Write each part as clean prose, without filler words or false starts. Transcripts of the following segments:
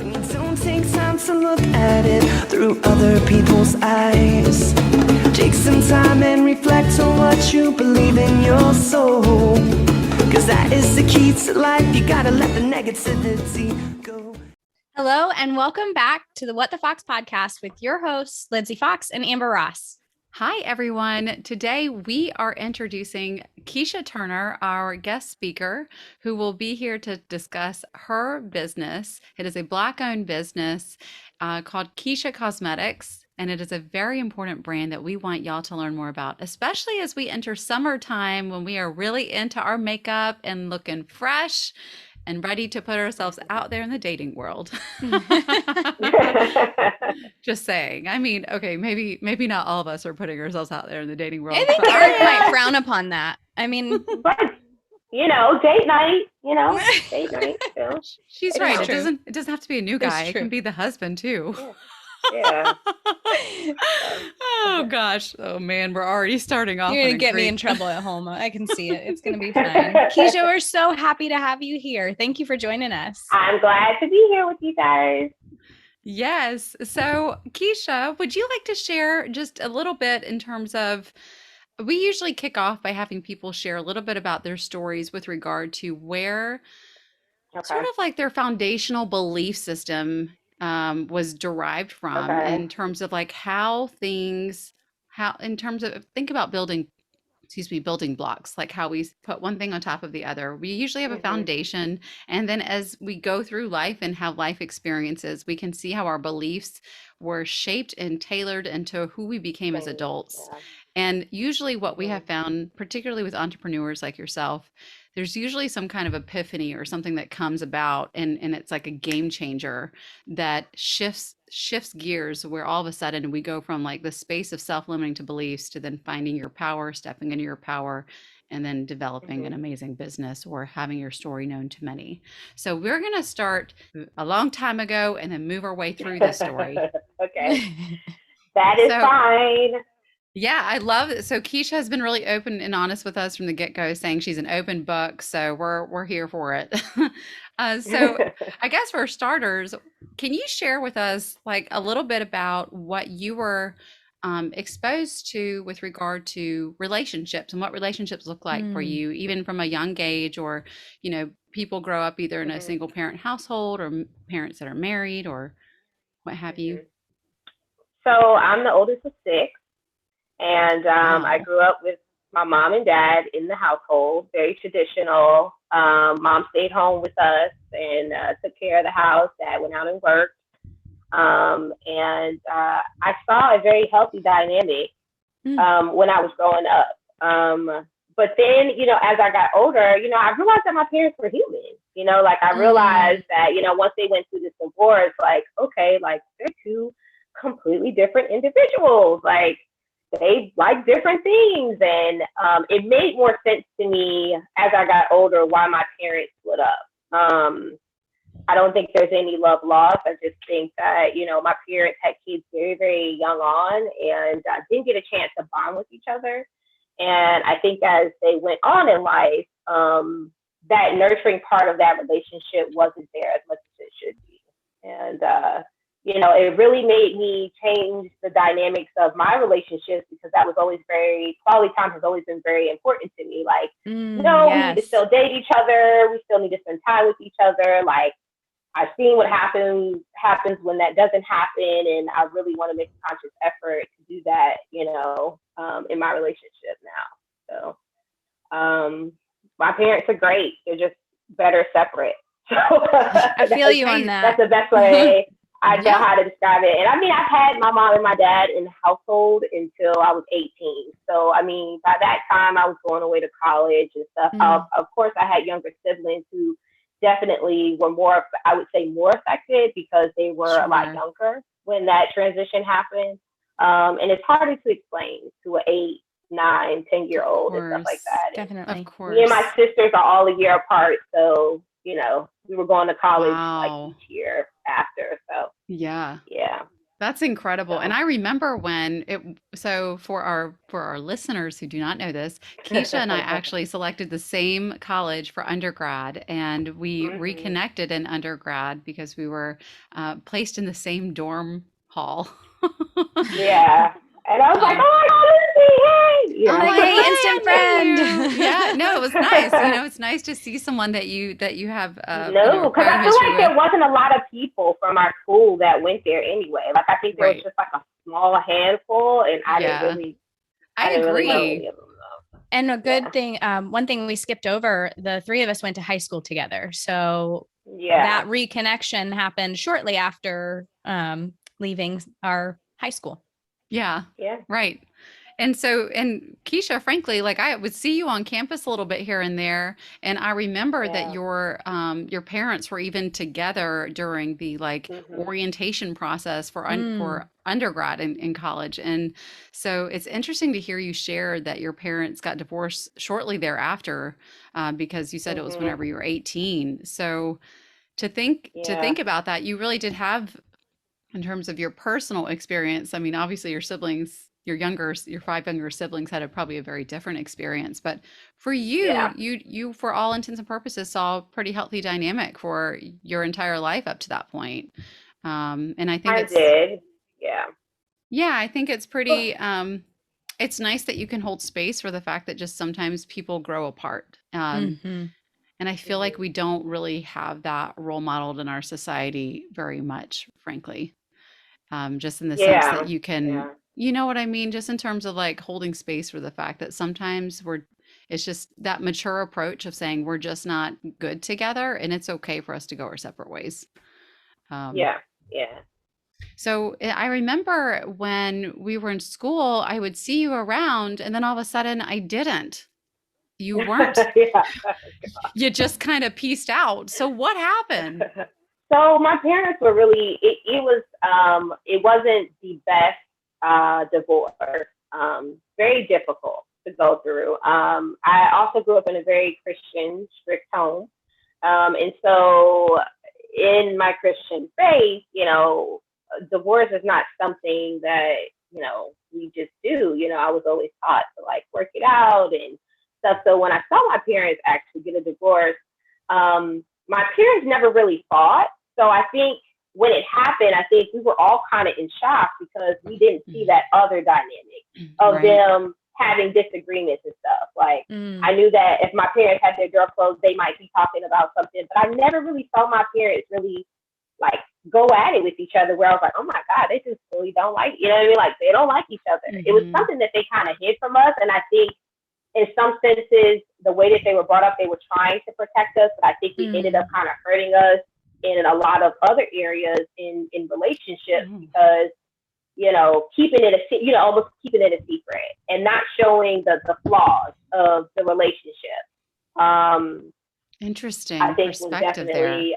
When you don't take time to look at it through other people's eyes. Take some time and reflect on what you believe in your soul. Cause that is the key to life. You gotta let the negativity go. Hello, and welcome back to the What the Fox podcast with your hosts, Lindsay Fox and Amber Ross. Hi, everyone. Today we are introducing Keisha Turner, our guest speaker, who will be here to discuss her business. It is a Black-owned business called Keisha Cosmetics, and it is a very important brand that we want y'all to learn more about, especially as we enter summertime when we are really into our makeup and looking fresh and ready to put ourselves out there in the dating world. Just saying. I mean, okay, maybe not all of us are putting ourselves out there in the dating world. I think Eric might frown upon that. I mean, but date night, date night. She's right. It doesn't have to be a new guy. It can be the husband too. Yeah. Oh gosh. Oh man, we're already starting off. You're gonna get me in trouble at home. I can see it. It's gonna be fine. Keisha, we're so happy to have you here. Thank you for joining us. I'm glad to be here with you guys. Yes. So Keisha, would you like to share just a little bit in terms of, we usually kick off by having people share a little bit about their stories with regard to where sort of like their foundational belief system was derived from in terms of like in terms of, think about building blocks, like how we put one thing on top of the other. We usually have a foundation, and then as we go through life and have life experiences, we can see how our beliefs were shaped and tailored into who we became as adults. And usually what we have found, particularly with entrepreneurs like yourself, there's usually some kind of epiphany or something that comes about, and it's like a game changer that shifts gears, where all of a sudden we go from like the space of self-limiting to beliefs to then finding your power, stepping into your power, and then developing an amazing business or having your story known to many. So we're going to start a long time ago and then move our way through the story. Okay. That is fine. Yeah, I love it. So Keisha has been really open and honest with us from the get-go, saying she's an open book. So we're here for it. So I guess for starters, can you share with us like a little bit about what you were exposed to with regard to relationships and what relationships look like for you, even from a young age, or, people grow up either in a single parent household or parents that are married or what have you? So I'm the oldest of six. And I grew up with my mom and dad in the household, very traditional. Mom stayed home with us and took care of the house. Dad went out and worked. And I saw a very healthy dynamic when I was growing up. But then, as I got older, I realized that my parents were human. I realized that, once they went through this divorce, like, okay, like they're two completely different individuals. Like, they like different things. And it made more sense to me as I got older why my parents split up. I don't think there's any love lost. I just think that, my parents had kids very, very young on and didn't get a chance to bond with each other. And I think as they went on in life, that nurturing part of that relationship wasn't there as much as it should be. And, it really made me change the dynamics of my relationships, because that was always quality time has always been very important to me. Like, we need to still date each other. We still need to spend time with each other. Like, I've seen what happens when that doesn't happen. And I really want to make a conscious effort to do that, in my relationship now. So, my parents are great. They're just better separate. So I feel you on that. That's the best way I know how to describe it. And I mean, I've had my mom and my dad in the household until I was 18. So, I mean, by that time I was going away to college and stuff. Of course, I had younger siblings who definitely were more affected because they were a lot younger when that transition happened. And it's harder to explain to an 8, 9, 10-year-old and stuff like that. Definitely. Of course. Me and my sisters are all a year apart. So, we were going to college like each year after. So yeah. That's incredible. And So. I remember when so for our listeners who do not know this, Keisha and I actually selected the same college for undergrad, and we Mhm. reconnected in undergrad because we were placed in the same dorm hall. Yeah. And I was like, Um, oh my God, Lucy, hey, I'm Like, like, hey, hi, instant I friend. know you. Yeah, no, it was nice. You know, it's nice to see someone that you have No, because prior I feel history like with. there wasn't a lot of people from our school that went there anyway. Like I think there was Right. just like a small handful, and Yeah, I I didn't really know agree. any of them though. And a Yeah, good thing, one thing we skipped over, the three of us went to high school together. So yeah, that reconnection happened shortly after leaving our high school. Yeah, yeah, right. And so, and Keisha, frankly, like I would see you on campus a little bit here and there, and I remember that yeah. your parents were even together during the like Mhm, orientation process Mm, for undergrad in college. And so it's interesting to hear you share that your parents got divorced shortly thereafter, because you said it was mhm. whenever you were 18. So to Yeah, think about that, you really did have in terms of your personal experience. I mean, obviously your siblings, your five younger siblings had probably a very different experience, but for you, yeah. you for all intents and purposes saw a pretty healthy dynamic for your entire life up to that point. And I think I it's, did. Yeah. yeah, I think it's pretty, it's nice that you can hold space for the fact that just sometimes people grow apart. hmm And I feel like Mhm. we don't really have that role modeled in our society very much, frankly. Just in the sense that Yeah, you can, yeah, you know what I mean? Just in terms of like holding space for the fact that sometimes it's just that mature approach of saying we're just not good together and it's okay for us to go our separate ways. Um, yeah, yeah. so I remember when we were in school, I would see you around and then all of a sudden I didn't. You weren't. Yeah. You just kind of pieced out. So what happened? So my parents were really it wasn't the best divorce. Very difficult to go through. I also grew up in a very Christian, strict home. And so in my Christian faith, divorce is not something that, we just do. I was always taught to like work it out and stuff. So when I saw my parents actually get a divorce, my parents never really fought. So I think when it happened, I think we were all kind of in shock because we didn't see that other dynamic of Right. them having disagreements and stuff. Like Mm, I knew that if my parents had their door closed, they might be talking about something, but I never really saw my parents really like go at it with each other where I was like, oh my God, they just really don't like, you know what I mean? Like they don't like each other. It was Hmm. something that they kind of hid from us. And I think in some senses, the way that they were brought up, they were trying to protect us, but I think it ended up mm, kind of hurting us in a lot of other areas in relationships Oh, because keeping it almost keeping it a secret and not showing the flaws of the relationship. Um, I interesting think was perspective there. definitely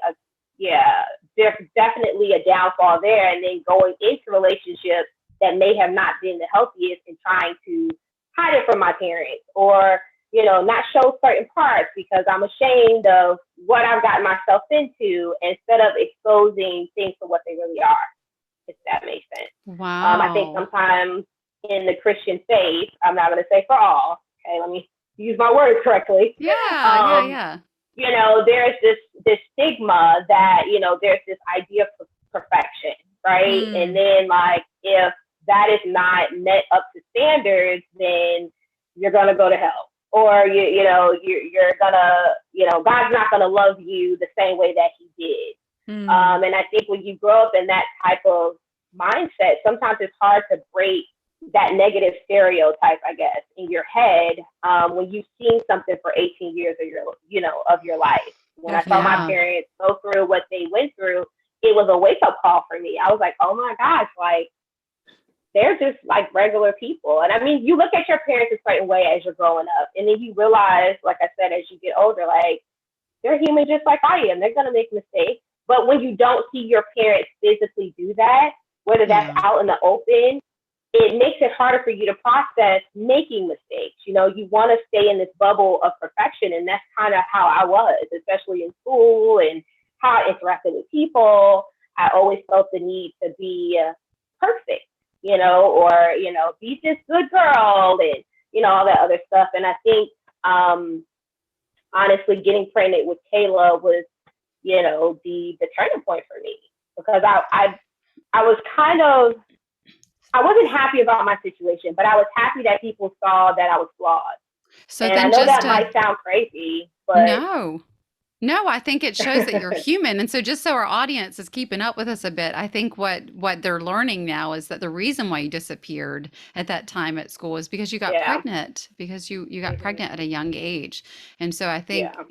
there's definitely a downfall there. And then going into relationships that may have not been the healthiest and trying to hide it from my parents or, not show certain parts because I'm ashamed of what I've gotten myself into instead of exposing things for what they really are, if that makes sense. I think Wow. sometimes in the Christian faith, I'm not going to say for all, okay, let me use my words correctly. Yeah, yeah, Um, yeah. there's this stigma that there's this idea of perfection, right? And mm, then like if that is not met up to standards, then you're gonna go to hell, or you're gonna God's not gonna love you the same way that He did. mm, And I think when you grow up in that type of mindset, sometimes it's hard to break that negative stereotype, I guess, in your head when you've seen something for 18 years of your life. When I saw my definitely. Yeah. parents go through what they went through, it was a wake up call for me. I was like, oh my gosh, like they're just like regular people. And I mean, you look at your parents a certain way as you're growing up, and then you realize, like I said, as you get older, like they're human just like I am. They're gonna make mistakes. But when you don't see your parents physically do that, whether that's Yeah. out in the open, it makes it harder for you to process making mistakes. You want to stay in this bubble of perfection. And that's kind of how I was, especially in school and how I interacted with people. I always felt the need to be perfect, or, be this good girl and, all that other stuff. And I think, honestly, getting pregnant with Kayla was, the turning point for me, because I was I wasn't happy about my situation, but I was happy that people saw that I was flawed. So And I then know just that might sound crazy, but no, I think it shows that you're human. And so just so our audience is keeping up with us a bit, I think what they're learning now is that the reason why you disappeared at that time at school is because you got yeah, pregnant, because you got pregnant at a young age. And so I think yeah,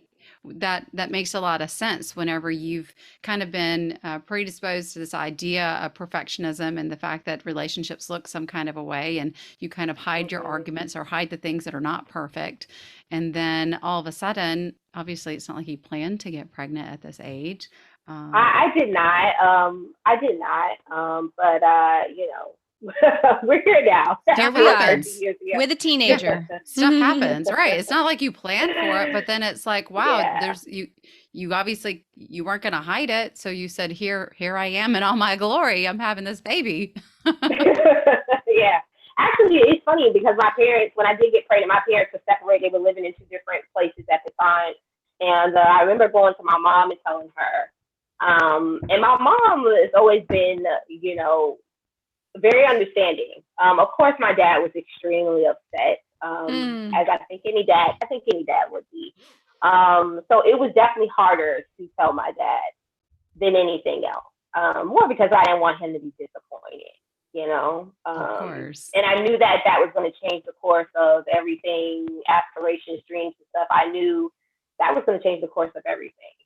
that makes a lot of sense whenever you've kind of been predisposed to this idea of perfectionism and the fact that relationships look some kind of a way, and you kind of hide your arguments or hide the things that are not perfect. And then all of a sudden, obviously, it's not like you planned to get pregnant at this age. I did not. I did not. But we're here now. Here Stuff we are 30 happens. years ago. with a teenager. Stuff happens, right? It's not like you planned for it, but then it's like, wow, Yeah. there's you obviously you weren't going to hide it, so you said, here I am in all my glory. I'm having this baby. Yeah. Actually, it's funny because my parents, when I did get pregnant, my parents were separated. They were living in two different places at the time. And I remember going to my mom and telling her. And my mom has always been, very understanding. Of course, my dad was extremely upset, as I think any dad would be. So it was definitely harder to tell my dad than anything else. More because I didn't want him to be disappointed. Of course. And I knew that was going to change the course of everything, aspirations, dreams, and stuff. I knew that was going to change the course of everything.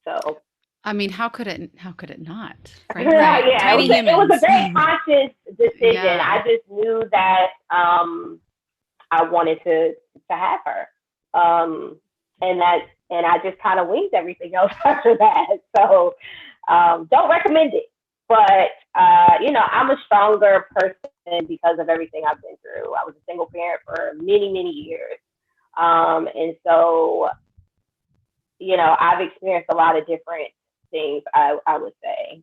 So. I mean, how could it not? Right. Yeah, it was a very conscious decision. Yeah. I just knew that I wanted to have her, and I just kind of winged everything else after that. So don't recommend it, but I'm a stronger person because of everything I've been through. I was a single parent for many, many years, and so I've experienced a lot of different things, I would say,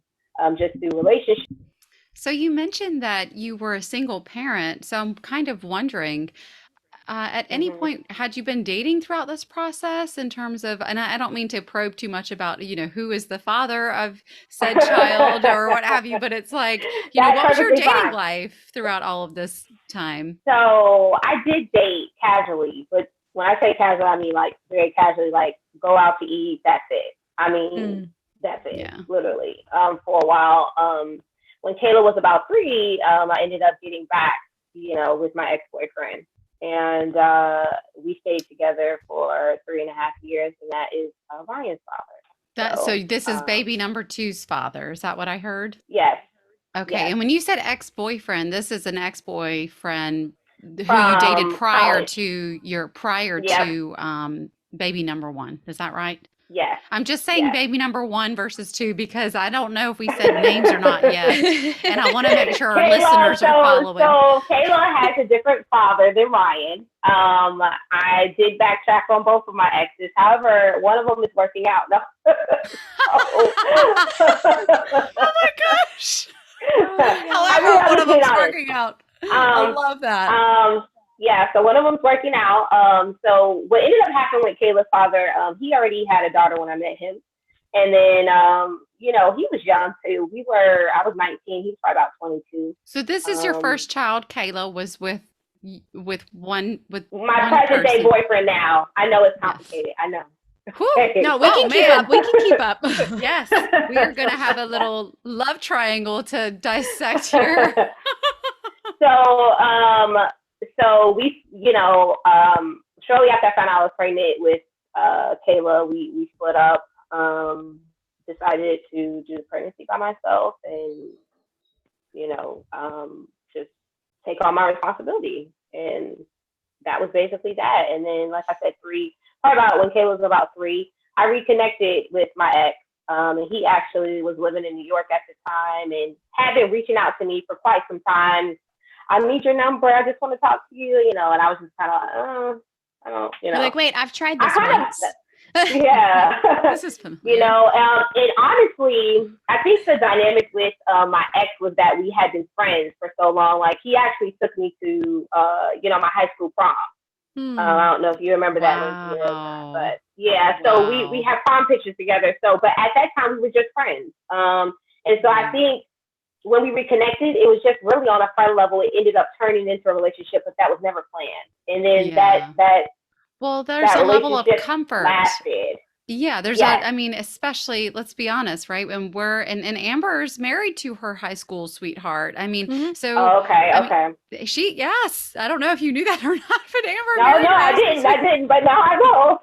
just through relationships. So you mentioned that you were a single parent. So I'm kind of wondering, at any point, had you been dating throughout this process in terms of, and I don't mean to probe too much about, who is the father of said child or what have you, but it's like, what was your dating life throughout all of this time? So I did date casually, but when I say casual, I mean like very casually, like go out to eat, that's it. I mean, that's it, literally, for a while. When Kayla was about 3, I ended up getting back, with my ex-boyfriend. And we stayed together for 3.5 years, and that is Ryan's father. So this is baby number 2's father. Is that what I heard? Yes. Okay. Yes. And when you said ex-boyfriend, this is an ex-boyfriend who you dated prior to baby number 1. Is that right? Yes. I'm just saying baby number 1 versus 2 because I don't know if we said names or not yet. And I want to make sure our listeners are following. So Kayla has a different father than Ryan. I did backtrack on both of my exes. However, one of them is working out. No. Oh my gosh. However, one of them is working out. I love that. Yeah, so one of them's working out. So what ended up happening with Kayla's father, he already had a daughter when I met him. And then, he was young too. I was 19, he was probably about 22. So this is your first child, Kayla, was with my present day boyfriend now. I know it's complicated. I know. No, we can keep up. We can keep up. Yes, we are going to have a little love triangle to dissect here. So we, shortly after I found out I was pregnant with Kayla, we split up, decided to do the pregnancy by myself and, just take on my responsibility. And that was basically that. And then, like I said, probably about when Kayla was about 3, I reconnected with my ex. And he actually was living in New York at the time and had been reaching out to me for quite some time. I need your number. I just want to talk to you, and I was just kind of, I don't, You're like, wait, I've tried this once. Yeah. This is familiar. And honestly, I think the dynamic with my ex was that we had been friends for so long. Like, he actually took me to, my high school prom. I Hmm. don't know if you remember that, Lindsay, or not, Wow. but yeah. So we Wow. have prom pictures together. So, but at that time we were just friends. And so I Yeah. think when we reconnected, it was just really on a friend level. It ended up turning into a relationship, but that was never planned. And then that Yeah. that Well, there's that a level of relationship comfort. lasted. Yeah, Yes. I mean, especially, let's be honest, right? When and Amber's married to her high school sweetheart. I mean, Hmm. so, Oh, okay. I mean, Okay. yes, I don't know if you knew that or not, but Amber No, married no, her I high school didn't. I sweetheart. didn't. But now I know.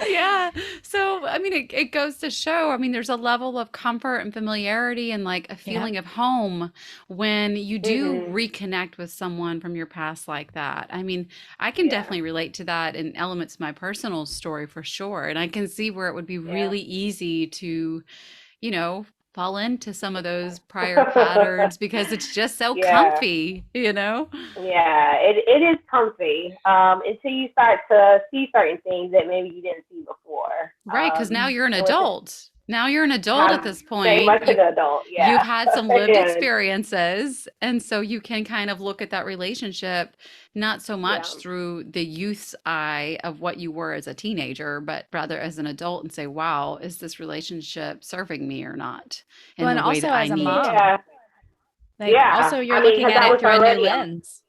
Yeah. So, I mean, it goes to show, I mean, there's a level of comfort and familiarity and like a Yeah. feeling of home when you do Mhm. reconnect with someone from your past like that. I mean, I can Yeah. definitely relate to that in elements of my personal story for sure. And I can see where it would be Yeah. really easy to, you know, fall into some of those prior patterns because it's just so Yeah. comfy, you know? Yeah, it is comfy until you start to see certain things that maybe you didn't see before. Right, because now you're an And with the, adult. Now you're an adult at I'm this very point. much an adult. You've Yeah, had some lived and experiences, and so you can kind of look at that relationship not so yeah, much through the youth's eye of what you were as a teenager, but rather as an adult and say, "Wow, is this relationship serving me or not in Well, and the way also that I as a need to?" mom, yeah, like yeah. also you're I mean, looking because at I it was through a new already lens.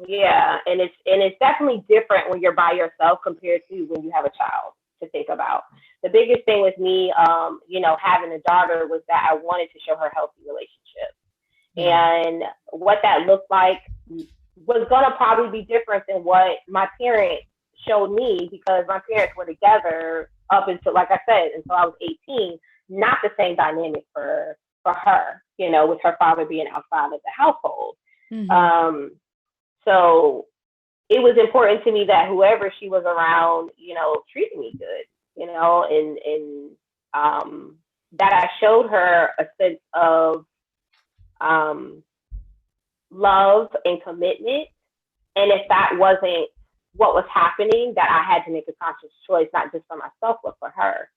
yeah, and it's definitely different when you're by yourself compared to when you have a child to think about. The biggest thing with me, having a daughter was that I wanted to show her healthy relationships. Yeah. And what that looked like was going to probably be different than what my parents showed me, because my parents were together up until, like I said, until I was 18. Not the same dynamic for her, with her father being outside of the household. Hmm. Um, so it was important to me that whoever she was around, treated me good, and that I showed her a sense of um, love and commitment. And if that wasn't what was happening, that I had to make a conscious choice, not just for myself, but for her.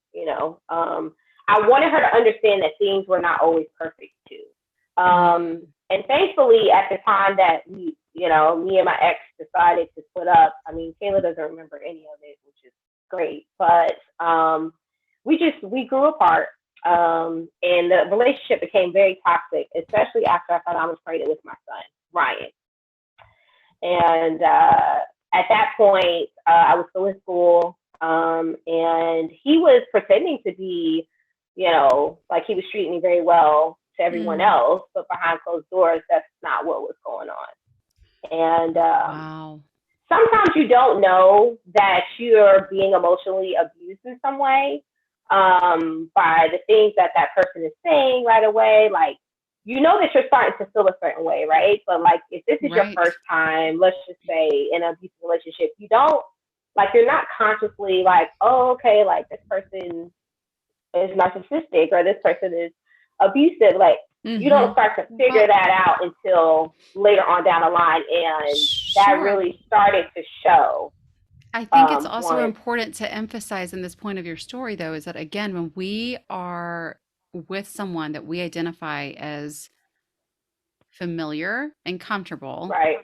I wanted her to understand that things were not always perfect too. Mm. And thankfully, at the time that me and my ex decided to split up, I mean, Kayla doesn't remember any of it, which is great. But we grew apart, and the relationship became very toxic, especially after I found I was pregnant with my son, Ryan. And at that point, I was still in school, and he was pretending to be, like he was treating me very well to everyone Mm. else, but behind closed doors, that's not what was going on. And Wow. sometimes you don't know that you're being emotionally abused in some way, by the things that that person is saying right away. Like, that you're starting to feel a certain way, right? But like, if this is your Right. first time, let's just say, in an abusive relationship, you don't, like, you're not consciously like, oh, okay, like, this person is narcissistic or this person is abusive. Like, you don't Hmm. start to figure Well, that out until later on down the line, and that sure. really started to show I think it's also once. important to emphasize in this point of your story, though, is that again, when we are with someone that we identify as familiar and comfortable Right.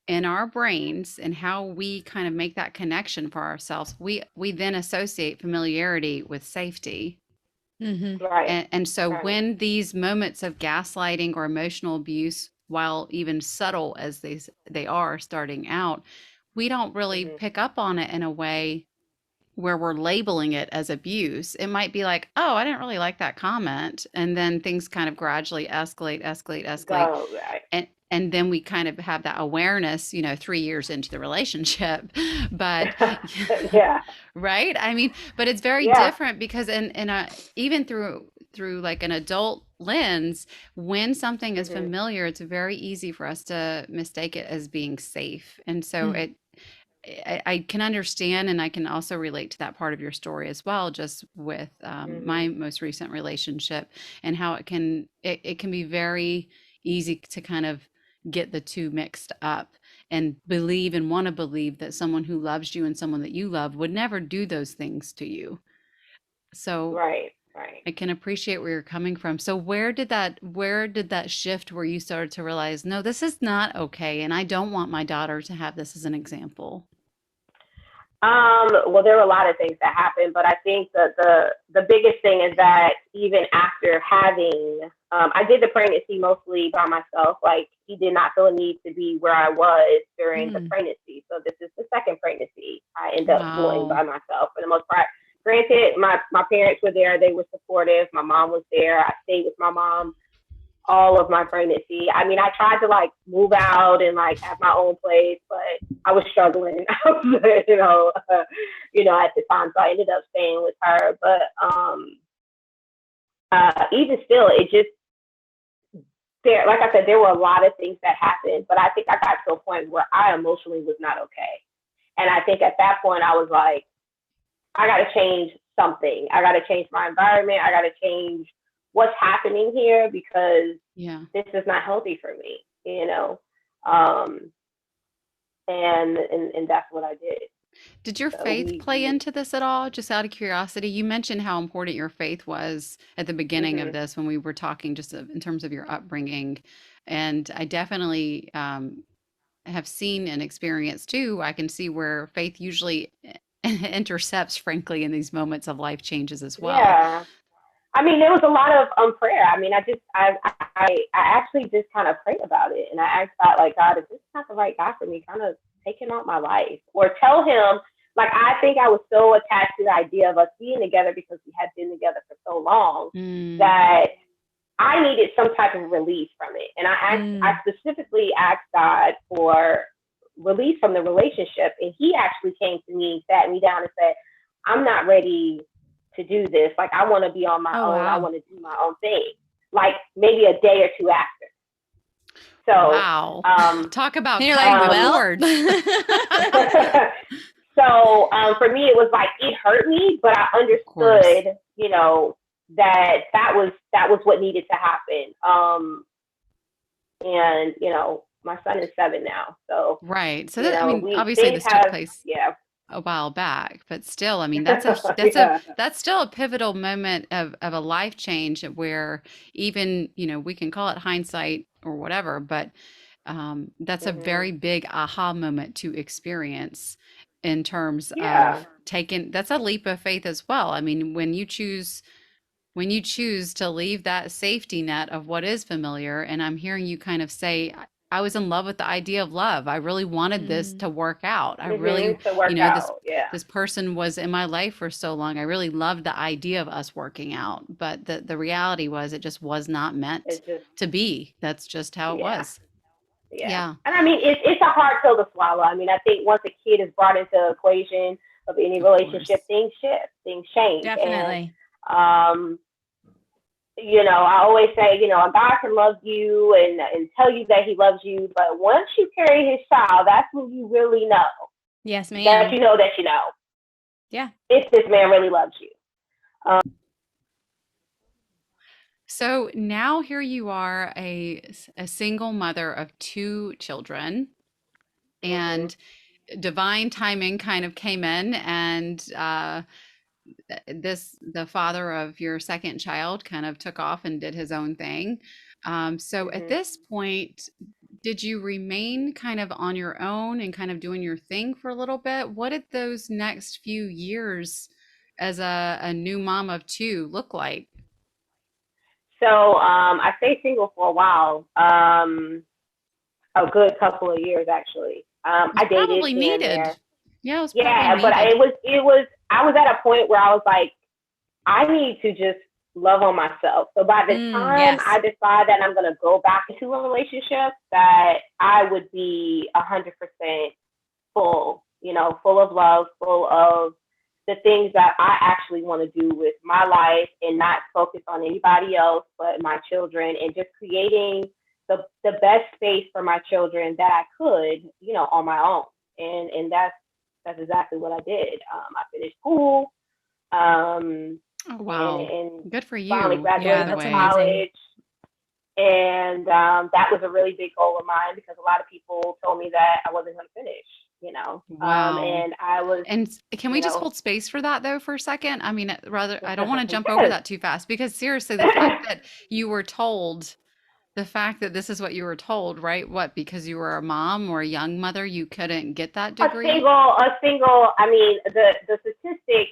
in our brains and how we kind of make that connection for ourselves, we then associate familiarity with safety. Hmm. Right. And so Right. when these moments of gaslighting or emotional abuse, while even subtle as they are starting out, we don't really Hmm. pick up on it in a way where we're labeling it as abuse. It might be like, oh, I didn't really like that comment. And then things kind of gradually escalate, escalate, escalate. Go. Right. And then we kind of have that awareness, 3 years into the relationship. But Yeah. right? I mean, but it's very Yeah. different because in a even through like an adult lens, when something is Hmm. familiar, it's very easy for us to mistake it as being safe. And so I can understand, and I can also relate to that part of your story as well, just with my Hmm. most recent relationship and how it can be very easy to kind of get the two mixed up. and believe and want to believe that someone who loves you and someone that you love would never do those things to you. So Right. Right. I can appreciate where you're coming from. So where did that shift where you started to realize, no, this is not okay, and I don't want my daughter to have this as an example? Well, there were a lot of things that happened, but I think that the biggest thing is that even after having, I did the pregnancy mostly by myself. Like, he did not feel a need to be where I was during the Mm, pregnancy. So this is the second pregnancy I end up doing wow. by myself for the most part. Granted, my parents were there; they were supportive. My mom was there. I stayed with my mom all of my pregnancy. I mean, I tried to like move out and like have my own place, but I was struggling, at the time. So I ended up staying with her. But even still, it just there. Like I said, there were a lot of things that happened, but I think I got to a point where I emotionally was not okay, and I think at that point I was like, I got to change something. I got to change my environment. I got to change what's happening here because Yeah. this is not healthy for me, Um, and that's what I did. Did your So faith play into this at all? Just out of curiosity, you mentioned how important your faith was at the beginning of mhm. this when we were talking just in terms of your upbringing. And I definitely have seen and experienced too. I can see where faith usually intercepts, frankly, in these moments of life changes as well. Yeah. I mean, there was a lot of prayer. I mean, I actually just kind of prayed about it, and I asked God, like, God, if this is not the right God for me, kind of take him out my life, or tell him. Like, I think I was so attached to the idea of us being together because we had been together for so long Mm, that I needed some type of release from it, and I Mm. specifically asked God for release from the relationship, and He actually came to me, sat me down, and said, "I'm not ready to do this. Like, I want to be on my Oh, own. I wow. want to do my own thing." Like, maybe a day or two after. So, wow. um, Talk about And you're like, kind um, well, words. so for me, it was like it hurt me, but I Of course. understood, that was what needed to happen. And my son is 7 now, so Right. So that, I mean, we obviously things this took have, place yeah. a while back, but still, I mean, Yeah. that's still a pivotal moment of a life change where even, we can call it hindsight or whatever, but that's a Mhm. very big aha moment to experience in terms Yeah. of taking, that's a leap of faith as well. I mean, when you choose to leave that safety net of what is familiar, and I'm hearing you kind of say, I was in love with the idea of love. I really wanted this Mm. to work out. I really, Mhm. To work this out. Yeah. this person was in my life for so long. I really loved the idea of us working out, but the reality was it just was not meant It's just, to be. That's just how it yeah. was. Yeah. Yeah, And I mean, it's a hard pill to swallow. I mean, I think once a kid is brought into the equation of any of relationship, course. things shift, things change. And Definitely. um, I always say, a God can love you and tell you that he loves you, but once you carry his child, that's when you really know Yes, that ma'am. you know that you know Yeah. if this man really loves you. Um, So now here you are, a single mother of two children, mhm. and divine timing kind of came in, and the father of your second child kind of took off and did his own thing. So at Mhm. this point, did you remain kind of on your own and kind of doing your thing for a little bit? What did those next few years as a new mom of two look like? So I stayed single for a while, a good couple of years actually. It's I dated probably here and needed. there. Yeah, it was probably Yeah, but needed. I was at a point where I was like, I need to just love on myself. So by the time I Yes. decide that I'm gonna go back into a relationship, that I would be 100% full, full of love, full of the things that I actually want to do with my life and not focus on anybody else but my children, and just creating the best space for my children that I could, on my own. And that's exactly what I did. I finished school, um, Oh, and wow. and Good for finally you, Yeah, by graduated the that's from way. amazing. college. And that was a really big goal of mine because a lot of people told me that I wasn't going to finish, you know. Wow. And I was, And can we you just know, hold space for that though for a second? I mean, rather, I don't want to jump over yes. that too fast because seriously, the fact that you were told, the fact that this is what you were told, right? What, because you were a mom or a young mother, you couldn't get that degree? I mean, the statistics,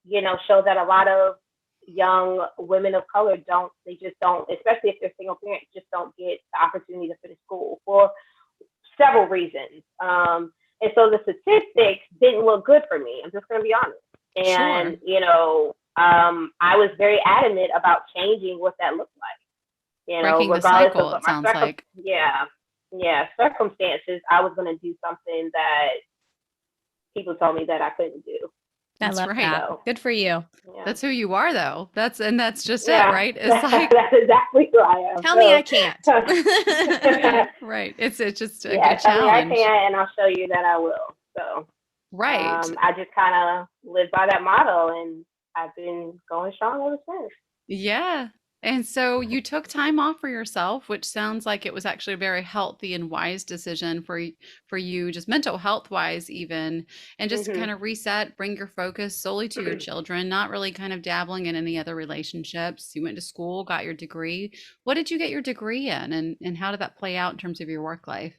you know, show that a lot of young women of color they just don't, especially if they're single parents, just don't get the opportunity to finish school for several reasons. And so the statistics didn't look good for me. I'm just going to be honest. And, Sure. you know, I was very adamant about changing what that looked like, you know, Breaking the regardless of cycle, what it my sounds like. circumstances, I was going to do something that people told me that I couldn't do. I That's love right. that. So, Good for you. yeah. That's who you are though. That's just it, Yeah, right? It's like, that's exactly who I am. Tell me I So, can't. right. It's just a good yeah, tell me I challenge. can, and I'll show you that I will. So, Right. I just kind of live by that motto, and I've been going strong ever since. Yeah. And so you took time off for yourself, which sounds like it was actually a very healthy and wise decision for you, just mental health wise even, and just Hmm. kind of reset, bring your focus solely to your children, not really kind of dabbling in any other relationships. You went to school, got your degree. What did you get your degree in, and how did that play out in terms of your work life?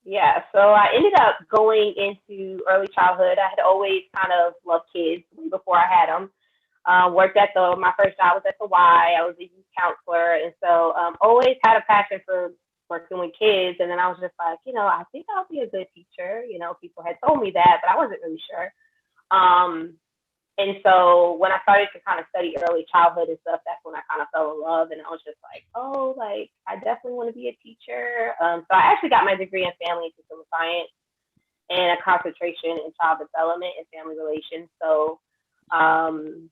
Yeah, so I ended up going into early childhood. I had always kind of loved kids way before I had them. Worked at my first job was at the Y. I was a youth counselor, and so always had a passion for working with kids. And then I was just like, you know, I think I'll be a good teacher. You know, people had told me that, but I wasn't really sure. Um, and so when I started to kind of study early childhood and stuff, that's when I kind of fell in love. And I was just like, oh, like I definitely want to be a teacher. So I actually got my degree in family and system science and a concentration in child development and family relations. So um,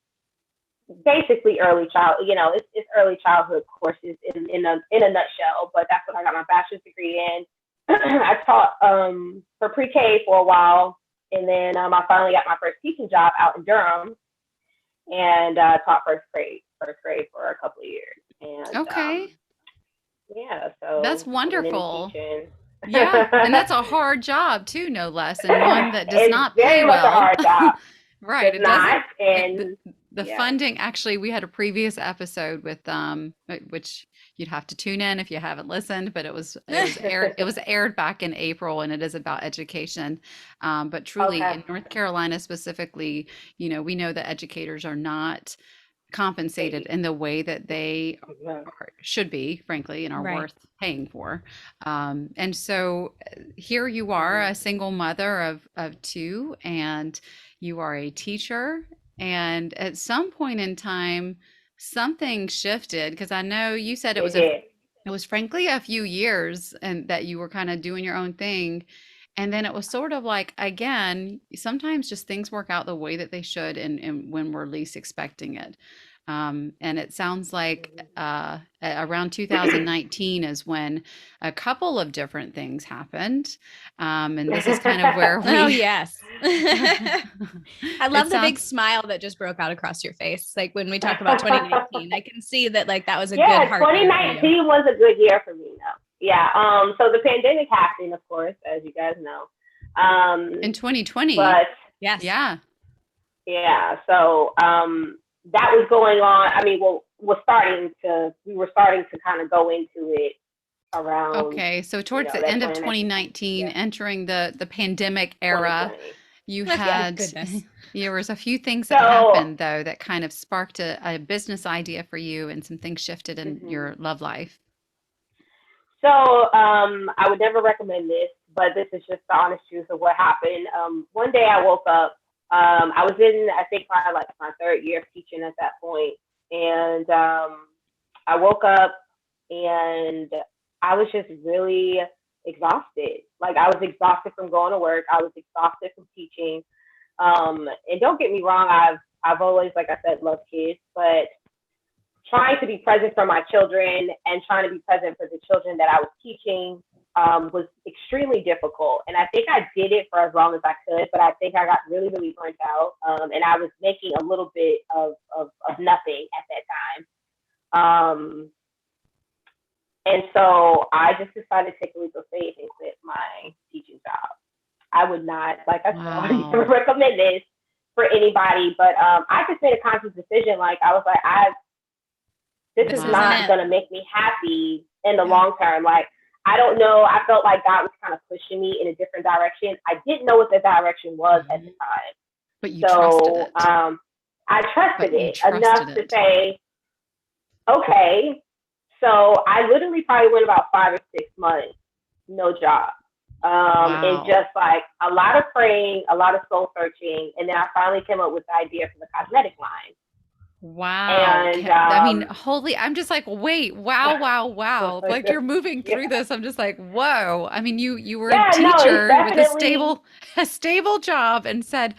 basically early child, you know, it's early childhood courses in a nutshell. But that's what I got my bachelor's degree in. I taught for pre-K for a while, and then I finally got my first teaching job out in Durham, and taught first grade for a couple of years. And Okay. yeah, That's so I went into wonderful. teaching. Yeah, and that's a hard job too, no less, and one that does It's not pay very much a well. hard job. Right, Does it doesn't. not, It, and the yeah. funding, actually, we had a previous episode with which you'd have to tune in if you haven't listened, but it was aired back in April, and it is about education. But truly, Okay. in North Carolina specifically, we know that educators are not compensated Paid. in the way that they Mhm. should be, frankly, and are Right. worth paying for. And so here you are, Mhm. a single mother of two, and you are a teacher. And at some point in time, something shifted because I know you said It did. it was frankly a few years and that you were kind of doing your own thing. And then it was sort of like, again, sometimes just things work out the way that they should and when we're least expecting it. And it sounds like around 2019 is when a couple of different things happened. And this is kind of where Oh, we, yes. I it love the big sounds, smile that just broke out across your face. Like when we talk about 2019, I can see that like that was a good Yeah, heart year for you. 2019 was a good year for me, though. Yeah. So the pandemic happened, of course, as you guys know. in 2020. But Yes. Yeah. yeah, so that was going on. I mean, well, we were starting to kind of go into it around, Okay, so towards the that end of 2019. 2019, Yeah, entering the pandemic era, 2020. you Okay, had goodness. there was a few things that So, happened though that kind of sparked a business idea for you and some things shifted in mhm. your love life. So I would never recommend this, but this is just the honest truth of what happened. One day I woke up. I was in, I think, probably like my third year of teaching at that point, and I woke up and I was just really exhausted. Like I was exhausted from going to work. I was exhausted from teaching. And don't get me wrong, I've always, like I said, loved kids, but trying to be present for my children and trying to be present for the children that I was teaching was extremely difficult. And I think I did it for as long as I could, but I think I got really, really burnt out. And I was making a little bit of nothing at that time. And so I just decided to take a leap of faith and quit my teaching job. I would not, like I said, I would never Wow. recommend this for anybody, but I just made a conscious decision. Like I was like, this This is isn't not it. going to make me happy in the Yeah. long term. Like, I don't know. I felt like God was kind of pushing me in a different direction. I didn't know what the direction was at the time. But you trusted So it. I trusted But you it enough trusted to it. say, okay. So I literally probably went about 5 or 6 months, no job. And Wow. just like a lot of praying, a lot of soul searching. And then I finally came up with the idea for the cosmetic line. Wow. And I mean, holy, I'm just like, wait, wow, wow, wow. Like you're moving yeah, through this. I'm just like, whoa. I mean, you were a yeah, no, it's teacher with definitely, a stable job and said,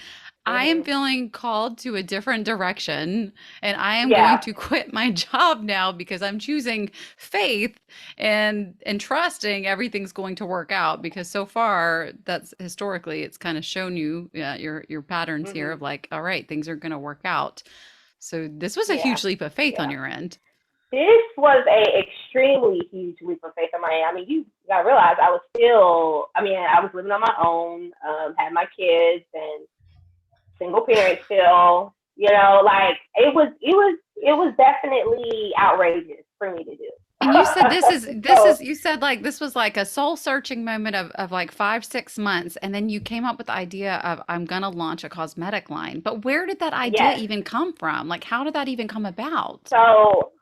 I am mhm, feeling called to a different direction and I am going yeah, to quit my job now because I'm choosing faith and trusting everything's going to work out because so far that's historically it's kind of shown you your patterns here hmm, of like, all right, things are going to work out. So this was a yeah, huge leap of faith on yeah. your end. This was a extremely huge leap of faith on my end. I mean, you gotta realize I was still, I mean, I was living on my own, had my kids and single parent still, like it was definitely outrageous for me to do. And you said this So is you said like this was like a soul searching moment of like 5, 6 months, and then you came up with the idea of I'm gonna launch a cosmetic line. But where did that idea yes, even come from? Like how did that even come about? so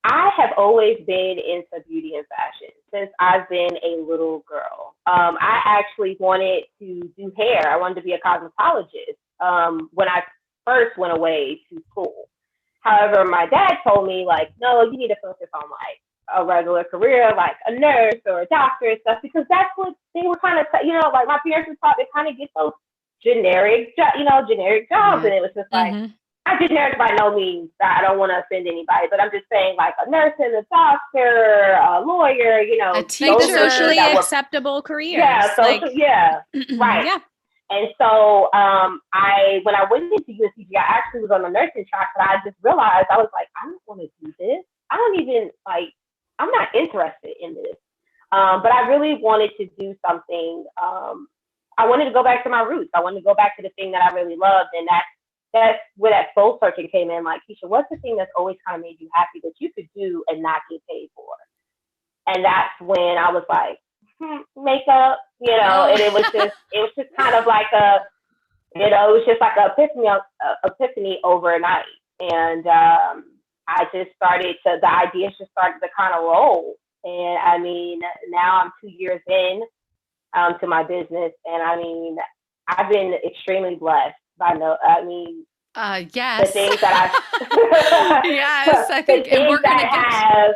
I have always been into beauty and fashion since I've been a little girl. I actually wanted to do hair. I wanted to be a cosmetologist when I first went away to school. However, my dad told me, like, no, you need to focus on like a regular career, like a nurse or a doctor and stuff, because that's what they were kind of, like my parents were taught to kind of get those generic jobs. Yeah. And it was just like, Hmm. I did nurse by no means. I don't want to offend anybody, but I'm just saying, like a nurse and a doctor, a lawyer, A Like the those are the things teacher. socially that were, acceptable careers. yeah, social, Like, yeah, right. yeah. And so when I went into UNCG, I actually was on the nursing track, but I just realized I was like, I don't want to do this. I don't even like. I'm not interested in this. But I really wanted to do something. I wanted to go back to my roots. I wanted to go back to the thing that I really loved, and that's where that soul searching came in. Like, Keisha, what's the thing that's always kind of made you happy that you could do and not get paid for? And that's when I was like, makeup, and it was just kind of like it was just like an epiphany overnight. And I just the ideas just started to kind of roll. And I mean, now I'm 2 years in to my business, and I mean, I've been extremely blessed by the Yes. things that I've, Yes, I the think, and things we're gonna get that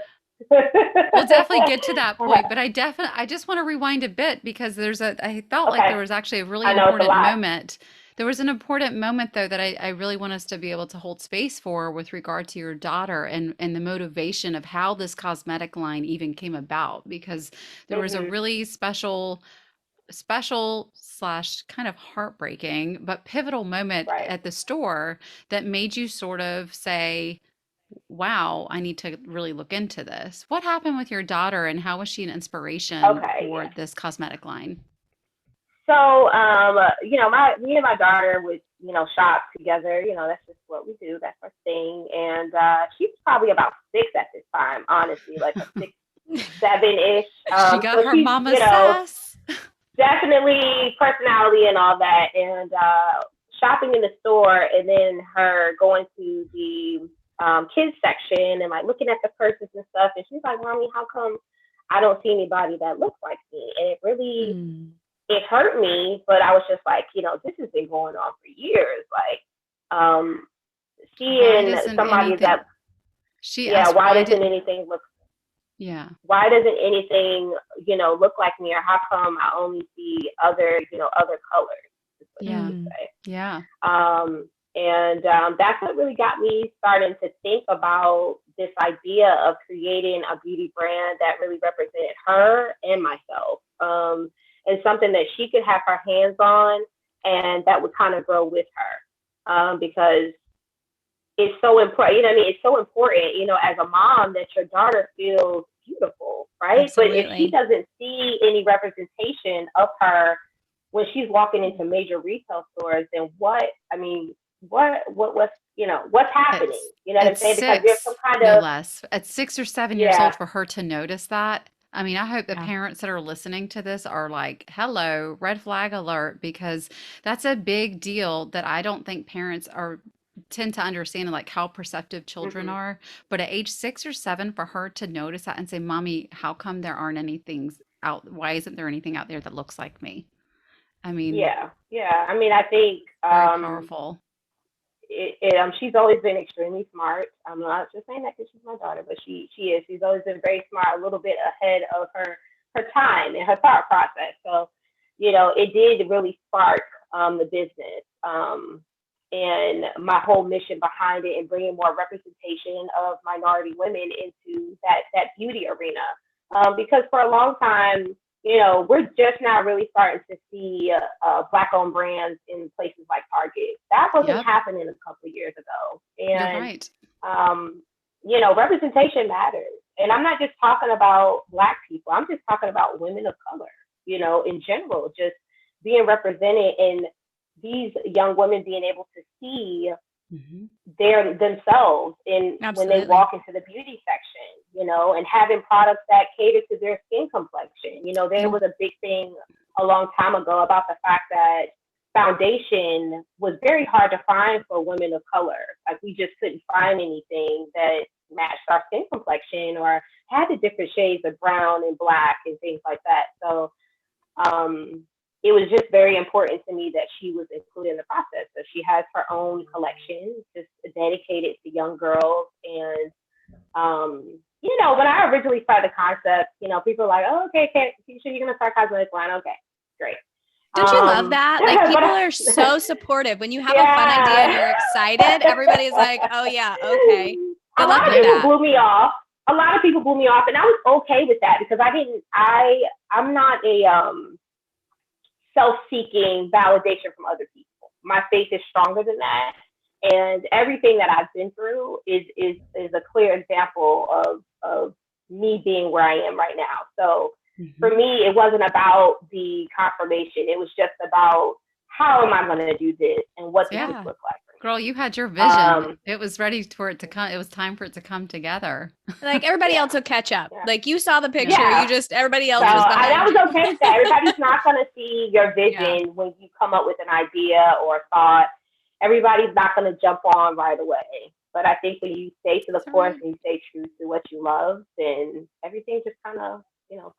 we'll definitely get to that I have. point, but I just want to rewind a bit because I felt like Okay, there was actually a really I know it's a important lot. moment. There was an important moment though that I really want us to be able to hold space for with regard to your daughter and the motivation of how this cosmetic line even came about because there was a Hmm. really special slash kind of heartbreaking but pivotal moment Right. at the store that made you sort of say, wow, I need to really look into this. What happened with your daughter and how was she an inspiration Okay. for Yeah. this cosmetic line? So, me and my daughter would, shop together. That's just what we do. That's our thing. And she's probably about 6 at this time, honestly, like a 6, 7-ish. She got So her she's, mama sass. definitely personality and all that. And shopping in the store, and then her going to the kids section and like looking at the purses and stuff. And she's like, "Mommy, how come I don't see anybody that looks like me?" And Mm. it hurt me, but I was just like, this has been going on for years. Like, Why seeing doesn't somebody anything, that, she yeah, asked, why why doesn't did, anything look yeah. why doesn't anything, look like me, or how come I only see other colors, is what she Yeah. would Mm. say. Yeah. And that's what really got me starting to think about this idea of creating a beauty brand that really represented her and myself, and something that she could have her hands on and that would kind of grow with her. Because is so important. You know what I mean? It's so important, as a mom, that your daughter feels beautiful, right? But if she Absolutely. doesn't see any representation of her when she's walking into major retail stores, then what's happening? It's You know what I'm it's saying? Because there's some six, kind no of, less. At 6 or 7 years old, yeah. for her to notice that. I mean, I hope the Yeah. parents that are listening to this are like, hello, red flag alert, because that's a big deal that I don't think parents are tend to understand, like how perceptive children Hmm. are. But at age 6 or 7, for her to notice that and say, Mommy, how come there aren't any things out? Why isn't there anything out there that looks like me? I mean, Yeah, yeah. I mean, I think very powerful. she's always been extremely smart. I'm not just saying that because she's my daughter, but she is. She's always been very smart, a little bit ahead of her time and her thought process. So, it did really spark the business, and my whole mission behind it, and bringing more representation of minority women into that beauty arena. Because for a long time, we're just now really starting to see Black-owned brands in places like Target. That wasn't Yep, happening a couple of years ago. you're And, right. um, representation matters. And I'm not just talking about Black people. I'm just talking about women of color, in general, just being represented, and these young women being able to see Hmm. themselves in when they Absolutely. walk into the beauty section, and having products that cater to their skin complexion. There And was a big thing a long time ago about the fact that foundation was very hard to find for women of color. Like, we just couldn't find anything that matched our skin complexion or had the different shades of brown and black and things like that. So, it was just very important to me that she was included in the process. So she has her own collection just dedicated to young girls. And, when I originally started the concept, people were like, oh, okay, Keisha, you're going to start cosmetic line. Okay, great. Don't you love that? Like, But people are so supportive. When you have a fun idea and yeah. you're excited, everybody's like, oh yeah, okay. A Good luck lot of with yeah, people that. blew me off. A lot of people blew me off, and I was okay with that because I'm not a self-seeking validation from other people. My faith is stronger than that, and everything that I've been through is a clear example of me being where I am right now. So for hmm, me, it wasn't about the confirmation. It was just about, how am I going to do this, and what does this yeah. look like Girl, you had your for me? vision. It was ready for it to come. It was time for it to come together. Like, everybody Yeah, else will catch up. yeah, Like, you saw the picture, Yeah. yeah. everybody So else was I behind was you. okay with that. Everybody's not going to see your Yeah. vision when you come up with an idea or a thought. Everybody's not going to jump on right away. But I think when you stay to the That's all course right. and you stay true to what you love, then everything just kind of,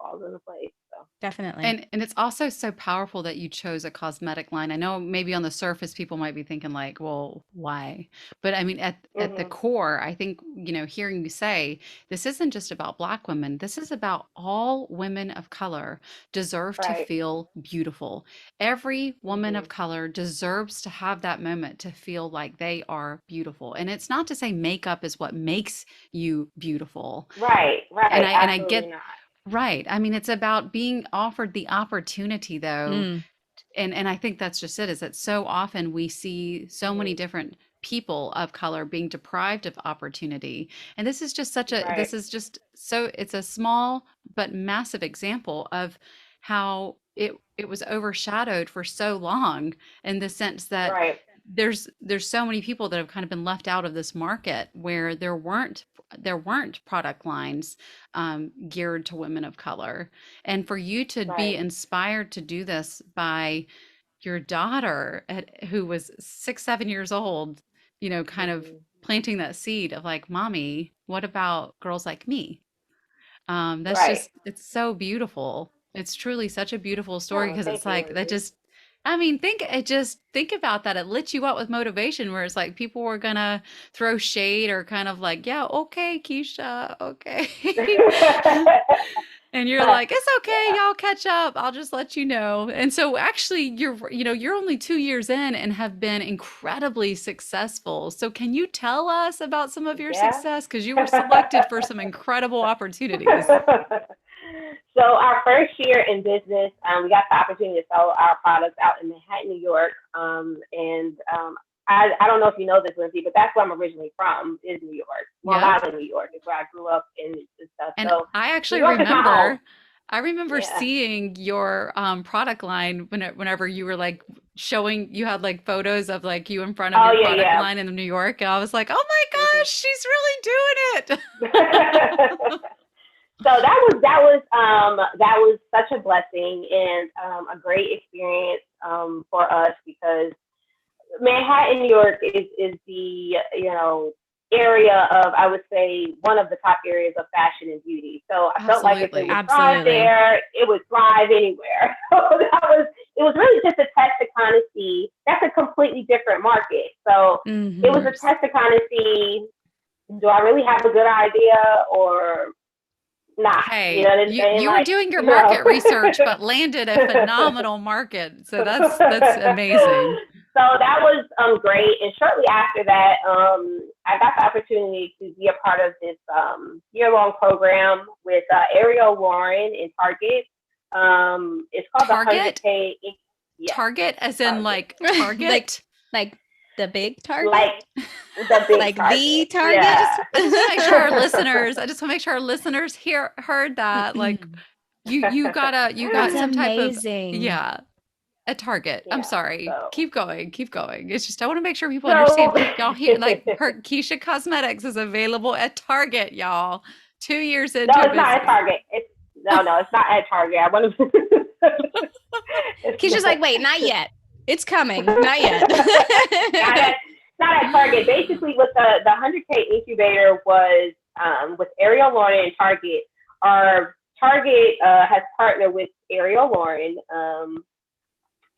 falls into place. So, Definitely. And it's also so powerful that you chose a cosmetic line. I know maybe on the surface people might be thinking like, well, why? But I mean at the hmm, core, I think, hearing you say this isn't just about Black women. This is about all women of color deserve to right. feel beautiful. Every woman Hmm. of color deserves to have that moment to feel like they are beautiful. And it's not to say makeup is what makes you beautiful. Right, And right. I Absolutely get not. right. I mean, it's about being offered the opportunity though. Mm, And I think that's just it, is that so often we see so many Hmm. different people of color being deprived of opportunity. And Right, this is just so it's a small but massive example of how it was overshadowed for so long, in the sense that right, there's so many people that have kind of been left out of this market, where there weren't product lines geared to women of color. And for you to be right. inspired to do this by your daughter, who was 6 7 years old, kind of Hmm. planting that seed of like, mommy, what about girls like me? That's Right. just, it's so beautiful. It's truly such a beautiful story, Oh, because thank it's you, like that Lindsay. just, I mean, think about that. It lit you up with motivation, where it's like people were gonna throw shade or kind of like, yeah, okay, Keisha, okay. And you're like, it's okay, Yeah. y'all catch up. I'll just let you know. And so actually you're only 2 years in and have been incredibly successful. So can you tell us about some of your Yeah. success? Because you were selected for some incredible opportunities. So our first year in business, we got the opportunity to sell our products out in Manhattan, New York, and I don't know if you know this, Lindsay, but that's where I'm originally from, is New York. Long Island, New York is where I grew up and stuff. And So I actually New York is my home. I remember Yeah. seeing your product line whenever you were like showing, you had like photos of like you in front of Oh, your yeah, product yeah. line in New York. And I was like, oh my Mhm. gosh, she's really doing it. So that was such a blessing and a great experience for us because Manhattan, New York is the area of, I would say, one of the top areas of fashion and beauty. So I felt like if it Absolutely. would thrive there, it would thrive anywhere. So it was really just a test to kind of see. That's a completely different market. So it was a test to kind of see, do I really have a good idea or not? Hey, You know what I'm saying? you were doing your market research, but landed a phenomenal market. So that's amazing. So that was great. And shortly after that, I got the opportunity to be a part of this year-long program with Ariel Warren in Target. It's called Target? the 100K. Yes, Target, as in like Target, like the big Target, like the big like Target. the Target. Yeah. I just want to make sure our listeners. I just want to make sure our listeners heard that. Like you got That's some type of amazing. a Target. I'm Yeah. sorry. So. Keep going. Keep going. It's just I want to make sure people understand. Y'all hear like her Keisha Cosmetics is available at Target, y'all. 2 years into No, it's business. not at Target. No, it's not at Target. I want to. Keisha's like, wait, not yet. It's coming. Not yet. not at Target. Basically, what the 100K incubator was with Ariel Lauren and Target. Our Target has partnered with Ariel Lauren,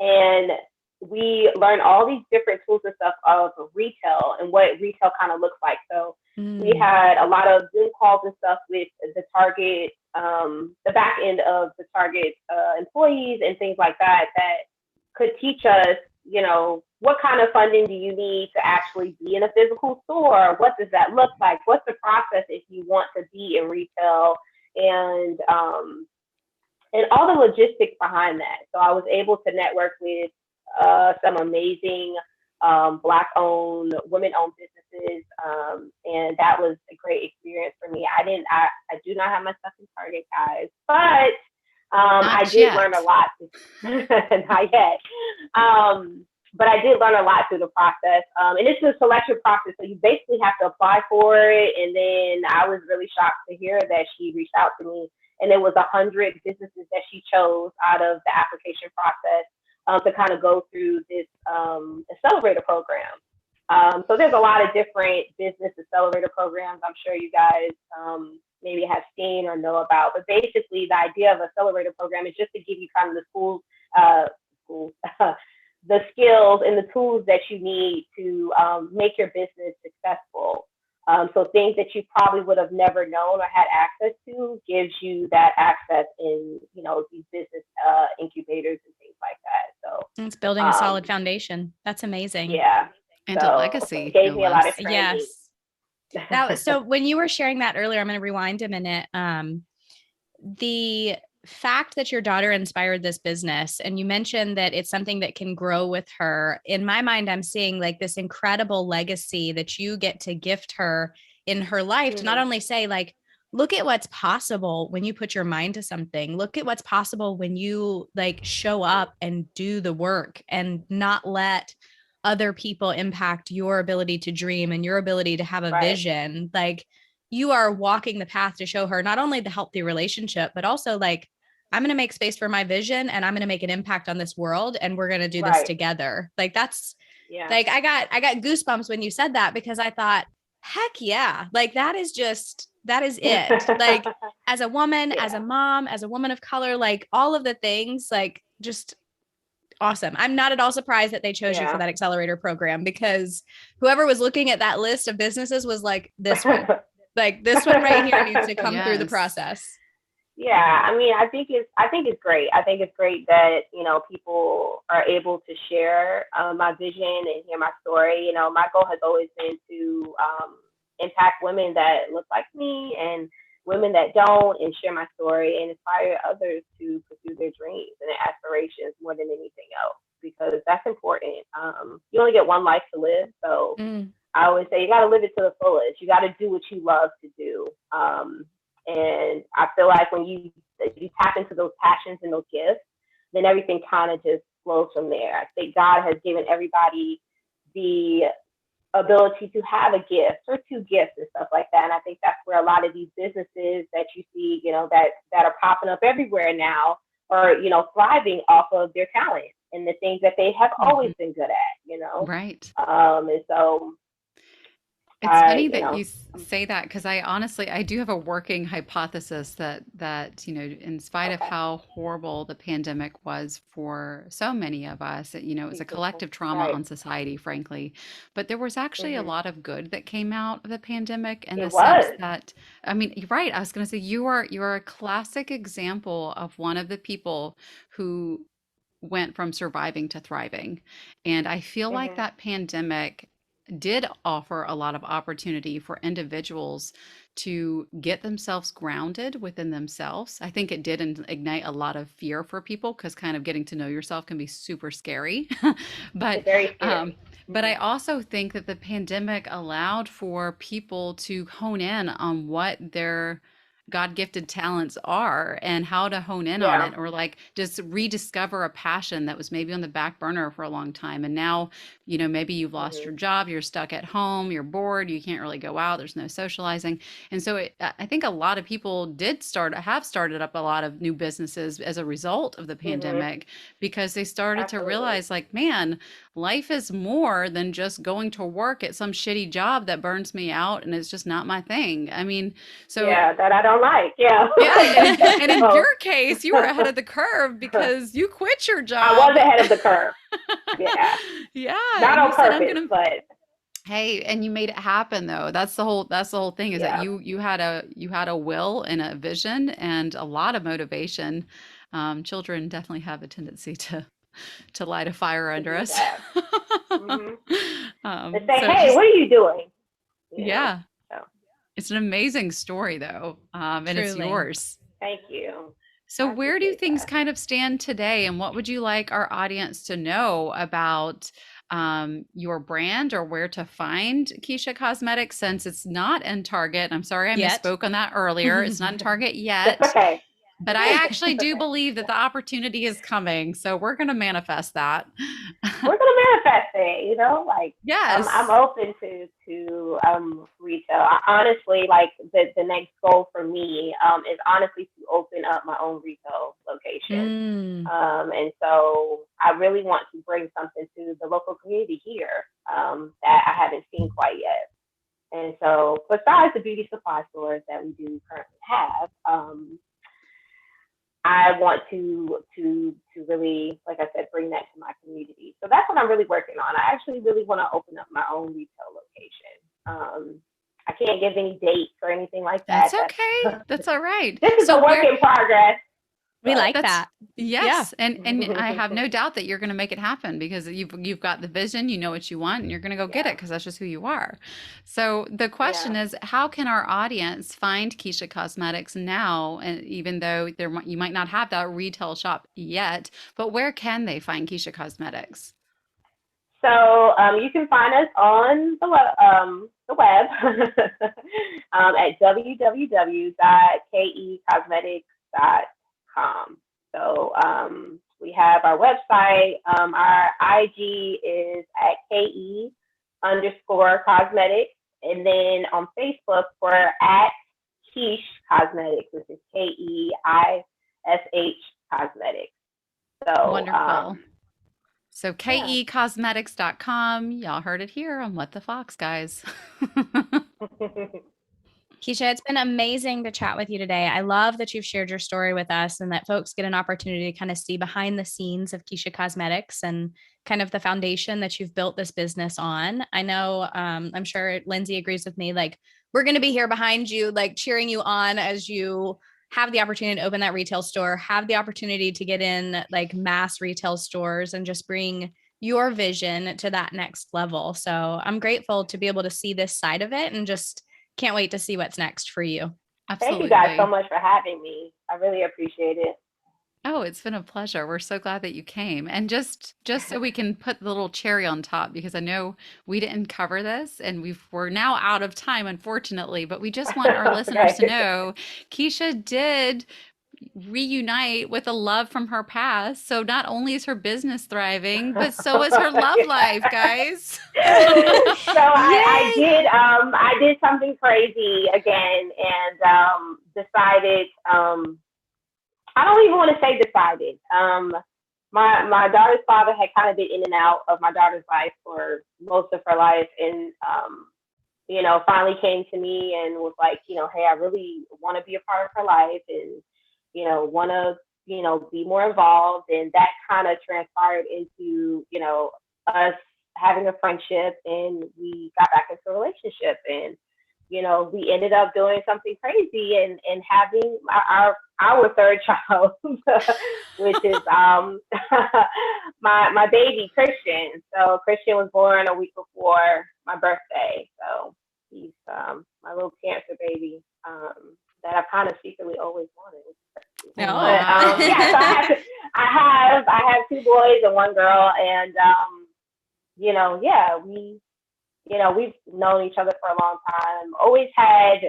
and we learn all these different tools and stuff of retail and what retail kind of looks like. So we had a lot of Zoom calls and stuff with the Target, the back end of the Target employees and things like that could teach us, what kind of funding do you need to actually be in a physical store? What does that look like? What's the process if you want to be in retail? And all the logistics behind that. So I was able to network with some amazing Black-owned, women-owned businesses, and that was a great experience for me. I do not have my stuff in Target, guys, but I did learn a lot. Not yet. But I did learn a lot through the process. And it's a selection process. So you basically have to apply for it. And then I was really shocked to hear that she reached out to me. And it was 100 businesses that she chose out of the application process to kind of go through this accelerator program. So there's a lot of different business accelerator programs I'm sure you guys maybe have seen or know about. But basically, the idea of accelerator program is just to give you kind of the the skills and the tools that you need to make your business successful. So things that you probably would have never known or had access to gives you that access in, these business incubators and things like that. So it's building a solid foundation. That's amazing. Yeah. And a legacy. It gave me a lot of training. Yes. Now, so when you were sharing that earlier, I'm going to rewind a minute. The fact that your daughter inspired this business, and you mentioned that it's something that can grow with her. In my mind, I'm seeing like this incredible legacy that you get to gift her in her life to not only say like, look at what's possible when you put your mind to something. Look at what's possible when you like show up and do the work and not let other people impact your ability to dream and your ability to have a vision. Like you are walking the path to show her not only the healthy relationship, but also like, I'm going to make space for my vision and I'm going to make an impact on this world. And we're going to do this together. Like that's like, I got goosebumps when you said that, because I thought, heck yeah. Like that is it. Like as a woman, as a mom, as a woman of color, like all of the things, like just awesome. I'm not at all surprised that they chose you for that accelerator program, because whoever was looking at that list of businesses was like, this one, like this one right here needs to come through the process. Yeah, I mean, I think it's great. I think it's great that people are able to share my vision and hear my story. My goal has always been to impact women that look like me and women that don't, and share my story and inspire others to pursue their dreams and their aspirations more than anything else. because that's important. You only get one life to live, so Mm. I always say you got to live it to the fullest. You got to do what you love to do. And I feel like when you tap into those passions and those gifts, then everything kind of just flows from there. I think God has given everybody the ability to have a gift or two gifts and stuff like that. And I think that's where a lot of these businesses that you see, that are popping up everywhere now are, thriving off of their talent and the things that they have always been good at. Right. And so It's funny that you say that, because I do have a working hypothesis that in spite of okay. how horrible the pandemic was for so many of us, it was a collective trauma Right. on society, frankly. But there was actually a lot of good that came out of the pandemic, in the It sense was. that, I mean, you're right. I was going to say you are a classic example of one of the people who went from surviving to thriving. And I feel like Hmm. that pandemic did offer a lot of opportunity for individuals to get themselves grounded within themselves. I think it did ignite a lot of fear for people, because kind of getting to know yourself can be super scary. but It's very um, scary. but Hmm. I also think that the pandemic allowed for people to hone in on what their God gifted talents are, and how to hone in on Yeah. it, or like just rediscover a passion that was maybe on the back burner for a long time. And now, maybe you've lost Hmm. your job, you're stuck at home, you're bored, you can't really go out, there's no socializing. And so I think a lot of people have started up a lot of new businesses as a result of the Hmm. pandemic, because they started to Absolutely. realize, like, man, life is more than just going to work at some shitty job that burns me out and it's just not my thing. I mean, so Yeah, that I don't like. Yeah. yeah, and in So your case, you were ahead of the curve because you quit your I was job. ahead of the curve. Yeah. Yeah, Not and you on said, I'm purpose, gonna, but hey, and you made it happen though. That's the whole thing, is that yeah. you had a will and a vision and a lot of motivation. Children definitely have a tendency to light a fire To under do us. that. Hmm. And say, So hey, just, what are you doing? yeah, So it's an amazing story though, and it's Truly. yours. thank you. So, I where do appreciate things that. kind of stand today, and what would you like our audience to know about your brand, or where to find Keisha Cosmetics, since it's not in Target? I'm sorry I Yet. misspoke on that earlier. It's not in Target That's yet, okay. but I actually That's do okay. believe that the opportunity is coming. So, we're going to manifest that. We're gonna manifest it, like I'm Yes. open to retail. I honestly, like, the next goal for me is honestly to open up my own retail location. Mm. And so I really want to bring something to the local community here that I haven't seen quite yet. And so besides the beauty supply stores that we do currently have, I want to really, like I said, bring that to my community. So that's what I'm really working on. I actually really want to open up my own retail location. I can't give any dates or anything like that. That's okay. That's all right. This is So, a work where, in progress. We But like That's that. Yeah. yes, and I have no doubt that you're going to make it happen, because you've got the vision, you know what you want, and you're going to go get it, yeah, because that's just who you are. So the question yeah. is, how can our audience find Keisha Cosmetics now? And even though you might not have that retail shop yet, but where can they find Keisha Cosmetics? So you can find us on the web at www.kecosmetics.com. So we have our website. Our IG is at ke_cosmetics, and then on Facebook we're at Keish Cosmetics, which is KEISH Cosmetics. So Wonderful. So yeah. kecosmetics.com. Y'all heard it here on What the Fox, guys. Keisha, it's been amazing to chat with you today. I love that you've shared your story with us and that folks get an opportunity to kind of see behind the scenes of Keisha Cosmetics and kind of the foundation that you've built this business on. I know, I'm sure Lindsay agrees with me. Like, we're going to be here behind you, like cheering you on as you have the opportunity to open that retail store, have the opportunity to get in like mass retail stores and just bring your vision to that next level. So I'm grateful to be able to see this side of it and just can't wait to see what's next for you. Thank you guys so Absolutely. much for having me. I really appreciate it. Oh, it's been a pleasure. We're so glad that you came. And just so we can put the little cherry on top, because I know we didn't cover this and we're now out of time, unfortunately, but we just want our listeners to Okay. know Keisha did reunite with a love from her past. So not only is her business thriving, but so is her love life, guys. So I Yay! did I did something crazy again and decided I don't even want to say decided. My daughter's father had kind of been in and out of my daughter's life for most of her life, and finally came to me and was like, hey, I really want to be a part of her life, and want to be more involved, and that kind of transpired into us having a friendship, and we got back into a relationship, and we ended up doing something crazy and having our third child, which is my baby Christian. So Christian was born a week before my birthday. So he's my little cancer baby that I kind of secretly always wanted. No. But yeah, so I have two boys and one girl, and yeah, we've known each other for a long time. Always had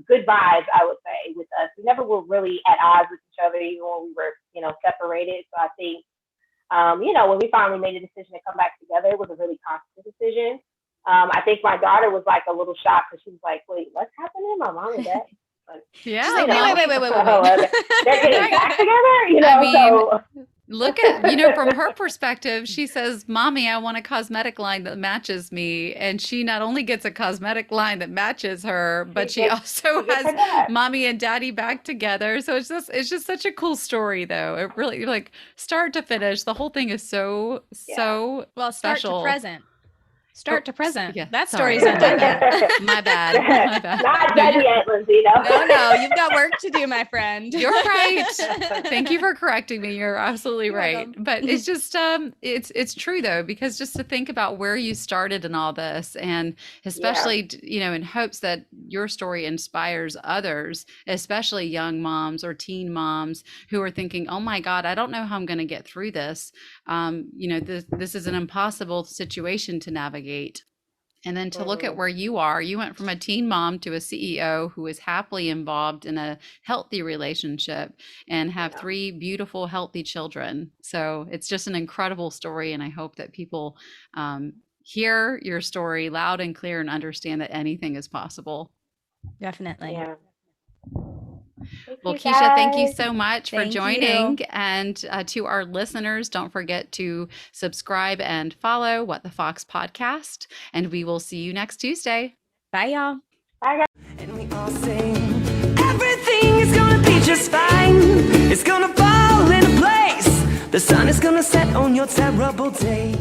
good vibes, I would say, with us. We never were really at odds with each other, even when we were, separated. So I think, when we finally made a decision to come back together, it was a really conscious decision. I think my daughter was like a little shocked because she was like, "Wait, what's happening? My mom and dad." Like, Yeah. She's like, Well, wait. they're getting back together, I mean, so look at, from her perspective, she says, Mommy, I want a cosmetic line that matches me. And she not only gets a cosmetic line that matches her, but she also gets her has dad. mommy and daddy back together. So it's just such a cool story, though. It really, like, start to finish, the whole thing is so Well, start to special. present. Start to present. Yeah, That sorry. story's not done yet. My bad. Not No, done yet, Lindsay. No, you've got work to do, my friend. You're right. Thank you for correcting me. You're absolutely You're right. welcome. But it's just it's true though, because just to think about where you started in all this, and especially in hopes that your story inspires others, especially young moms or teen moms who are thinking, "Oh my God, I don't know how I'm going to get through this." This is an impossible situation to navigate. And then to look at where you went from a teen mom to a CEO who is happily involved in a healthy relationship and have three beautiful, healthy children. So it's just an incredible story. And I hope that people hear your story loud and clear and understand that anything is possible. Definitely. Yeah. Well, Keisha, thank you guys. so much for Thank joining. you. And to our listeners, don't forget to subscribe and follow What the Fox podcast. And we will see you next Tuesday. Bye, y'all. Bye, guys. And we all sing, everything is gonna be just fine. It's gonna fall into place. The sun is gonna set on your terrible day.